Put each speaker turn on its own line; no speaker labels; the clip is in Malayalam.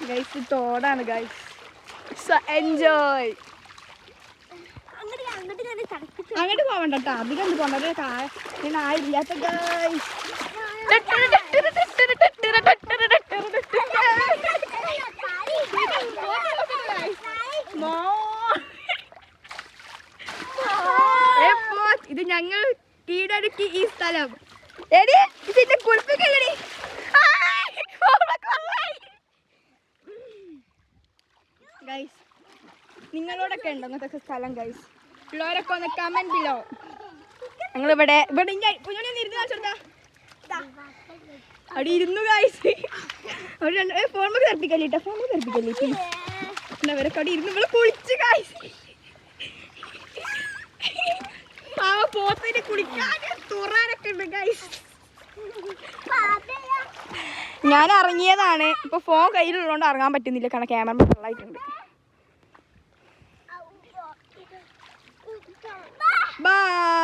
ഗൈസ് തോടാണ് ഗൈസ്. എൻജോയ്. അങ്ങോട്ട് പോവണ്ട കേട്ടോ, അധികം പോകണ്ട, ആയില്ലാത്ത ഗൈസ്. ഇത് ഞങ്ങൾ കീഴടക്കി ഈ സ്ഥലം. എടി ഇതിന്റെ കുളിപ്പിക്കല്ലടി. ഗൈസ് നിങ്ങളോടൊക്കെ ഉണ്ടോ അങ്ങനത്തെ സ്ഥലം ഗൈസ്? ഉള്ളവരൊക്കെ ഒന്ന് കമന്റ് ബിലോ. ഞങ്ങളിവിടെ ഇരുന്ന് കാണിച്ചോട്ടാ, അവിടെ ഇരുന്നു ഗൈസ്. ഫോൺ തെറപ്പിക്കല്ലിട്ടോ, ഫോൺ തെറപ്പിക്കല്ലേ പ്ലീസ്. അവരൊക്കെ അവിടെ ഇരുന്ന് ഇവിടെ കുളിച്ച് ഗൈസ്. ആ പോത്തിന് കുളിക്കാൻ തുറാനൊക്കെ ഉണ്ട് ഗൈസ്. ഞാൻ ഇറങ്ങിയതാണ്, ഇപ്പൊ ഫോൺ കയ്യിലുള്ളതുകൊണ്ട് ഇറങ്ങാൻ പറ്റുന്നില്ല, കാരണം ക്യാമറ ഫുള്ളായിട്ടുണ്ട്. ബൈ.